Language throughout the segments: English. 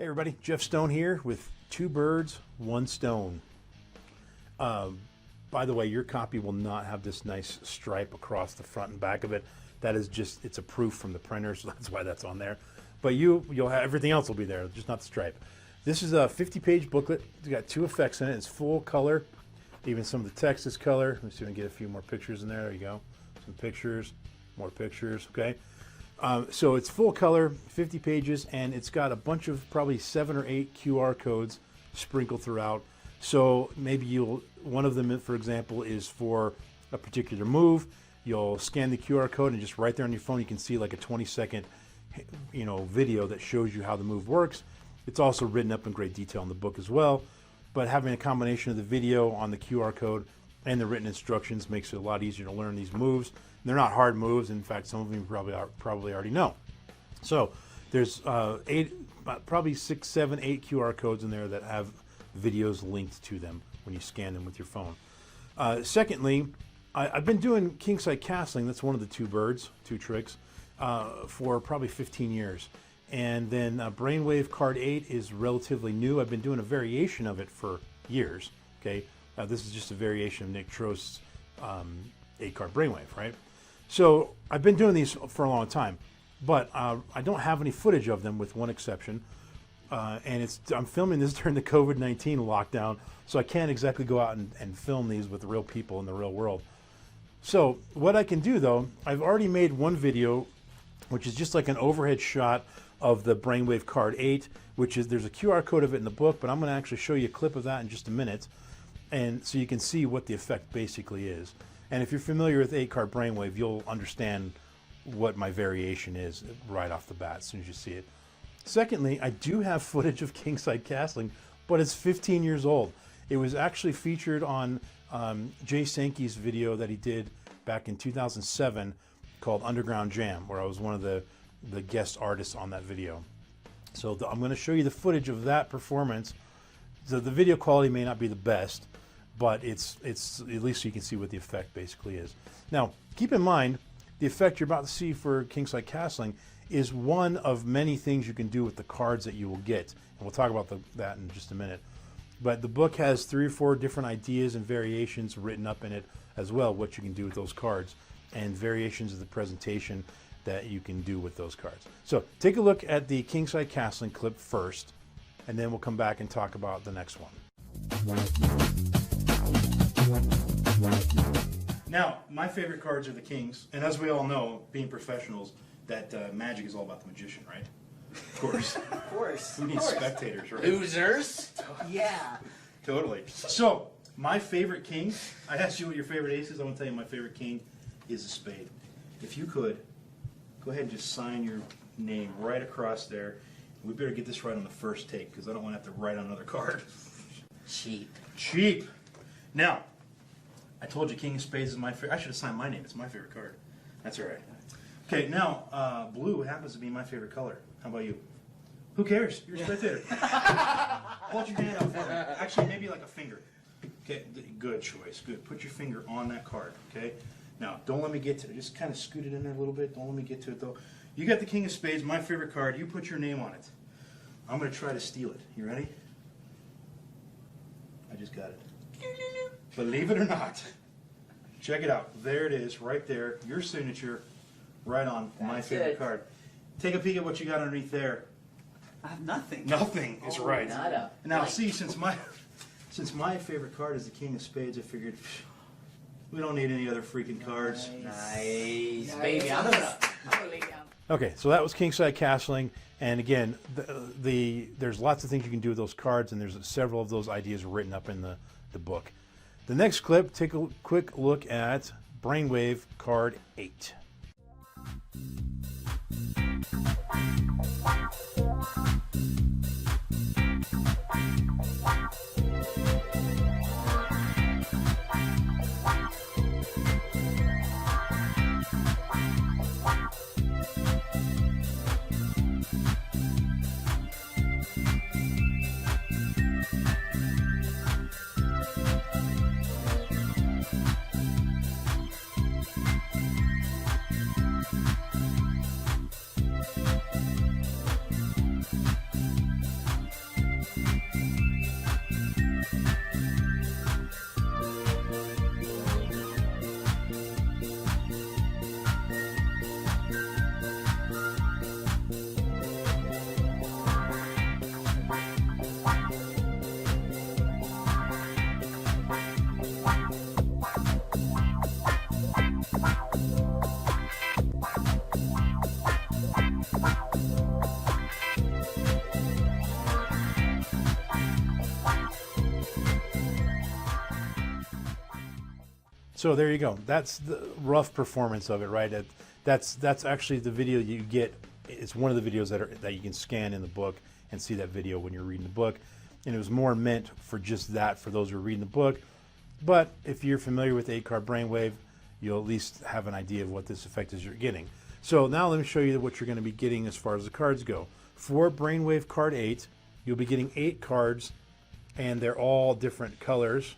Hey everybody, Jeff Stone here with Two Birds, One Stone. By the way, your copy will not have this nice stripe across the front and back of it. That is just, it's a proof from the printer, so that's why that's on there. But you'll have, everything else will be there, just not the stripe. This is a 50-page booklet. It's got 2 effects in it. It's full color. Even some of the text is color. Let me see if I can get a few more pictures in there. There you go. Some pictures, more pictures, okay? So it's full color, 50 pages, and it's got a bunch of probably 7 or 8 QR codes sprinkled throughout. So maybe one of them, for example, is for a particular move. You'll scan the QR code and just right there on your phone, you can see like a 20-second, video that shows you how the move works. It's also written up in great detail in the book as well. But having a combination of the video on the QR code and the written instructions makes it a lot easier to learn these moves. They're not hard moves. In fact, some of them you probably already know. So there's probably 6, 7, 8 QR codes in there that have videos linked to them when you scan them with your phone. Secondly, I've been doing kingside castling. That's one of the two tricks, for probably 15 years. And then Brainwave Card 8 is relatively new. I've been doing a variation of it for years. Okay, this is just a variation of Nick Trost's 8-card Brainwave, right? So I've been doing these for a long time, but I don't have any footage of them with one exception. And I'm filming this during the COVID-19 lockdown, so I can't exactly go out and film these with real people in the real world. So what I can do though, I've already made one video, which is just like an overhead shot of the Brainwave Card 8, which is, there's a QR code of it in the book, but I'm gonna actually show you a clip of that in just a minute. And so you can see what the effect basically is. And if you're familiar with 8-card Brainwave, you'll understand what my variation is right off the bat as soon as you see it. Secondly, I do have footage of kingside castling, but it's 15 years old. It was actually featured on Jay Sankey's video that he did back in 2007 called Underground Jam, where I was one of the guest artists on that video. So I'm going to show you the footage of that performance. So the video quality may not be the best, but it's at least so you can see what the effect basically is. Now, keep in mind, the effect you're about to see for kingside castling is one of many things you can do with the cards that you will get. And we'll talk about that in just a minute. But the book has 3 or 4 different ideas and variations written up in it as well, what you can do with those cards, and variations of the presentation that you can do with those cards. So take a look at the kingside castling clip first, and then we'll come back and talk about the next one. Now, my favorite cards are the kings, and as we all know, being professionals, that magic is all about the magician, right? Of course. Of course. Who needs spectators, right? Losers? Yeah. Totally. So, my favorite king, I asked you what your favorite ace is. I'm going to tell you my favorite king is a spade. If you could, go ahead and just sign your name right across there. We better get this right on the first take because I don't want to have to write on another card. Cheap. Cheap. Now, I told you king of spades is my favorite. I should have signed my name. It's my favorite card. That's all right. Okay, now, blue happens to be my favorite color. How about you? Who cares? You're a spectator. Hold your hand out for me. Actually, maybe like a finger. Okay, good choice. Good. Put your finger on that card, okay? Now, don't let me get to it. Just kind of scoot it in there a little bit. Don't let me get to it, though. You got the king of spades, my favorite card. You put your name on it. I'm going to try to steal it. You ready? I just got it. Believe it or not. Check it out. There it is, right there. Your signature, right on my favorite card. Take a peek at what you got underneath there. I have nothing. Nothing is right. Nada. Now, see, since my favorite card is the king of spades, I figured we don't need any other freaking cards. Nice. Baby, I'm gonna lay down. Okay, so that was kingside castling, and again, there's lots of things you can do with those cards, and there's several of those ideas written up in the book. The next clip, take a quick look at Brainwave Card 8. So there you go. That's the rough performance of it, right? That's actually the video you get. It's one of the videos that you can scan in the book and see that video when you're reading the book. And it was more meant for just that, for those who are reading the book. But if you're familiar with 8-card Brainwave, you'll at least have an idea of what this effect is you're getting. So now let me show you what you're going to be getting as far as the cards go. For Brainwave card 8, you'll be getting 8 cards, and they're all different colors,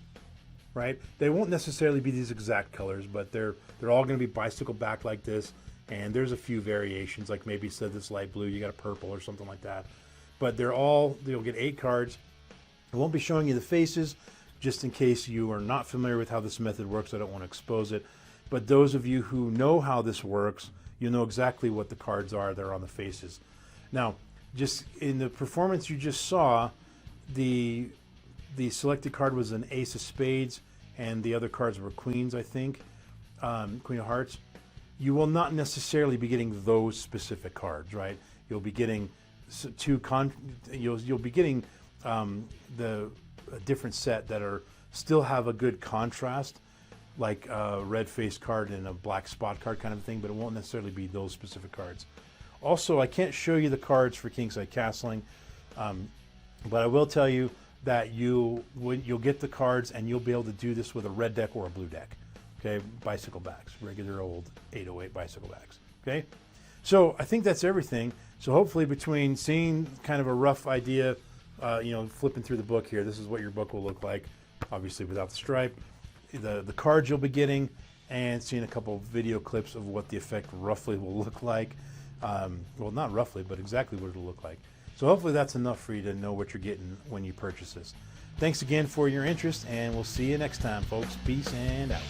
right? They won't necessarily be these exact colors, but they're all going to be bicycle back like this. And there's a few variations, like maybe instead of this light blue, you got a purple or something like that. But you'll get 8 cards. I won't be showing you the faces, just in case you are not familiar with how this method works. I don't want to expose it. But those of you who know how this works, you know exactly what the cards are that are on the faces. Now, just in the performance you just saw, the selected card was an ace of spades, and the other cards were queens, I think, queen of hearts. You will not necessarily be getting those specific cards, right? You'll be getting you'll be getting a different set that still have a good contrast, like a red face card and a black spot card kind of thing, but it won't necessarily be those specific cards. Also, I can't show you the cards for Kingside Castling, but I will tell you that you'll get the cards and you'll be able to do this with a red deck or a blue deck. Okay, bicycle backs, regular old 808 bicycle backs. Okay, so I think that's everything. So hopefully, between seeing kind of a rough idea, flipping through the book here, this is what your book will look like, obviously without the stripe, the cards you'll be getting, and seeing a couple video clips of what the effect roughly will look like. Well, not roughly, but exactly what it'll look like. So hopefully that's enough for you to know what you're getting when you purchase this. Thanks again for your interest, and we'll see you next time, folks. Peace and out.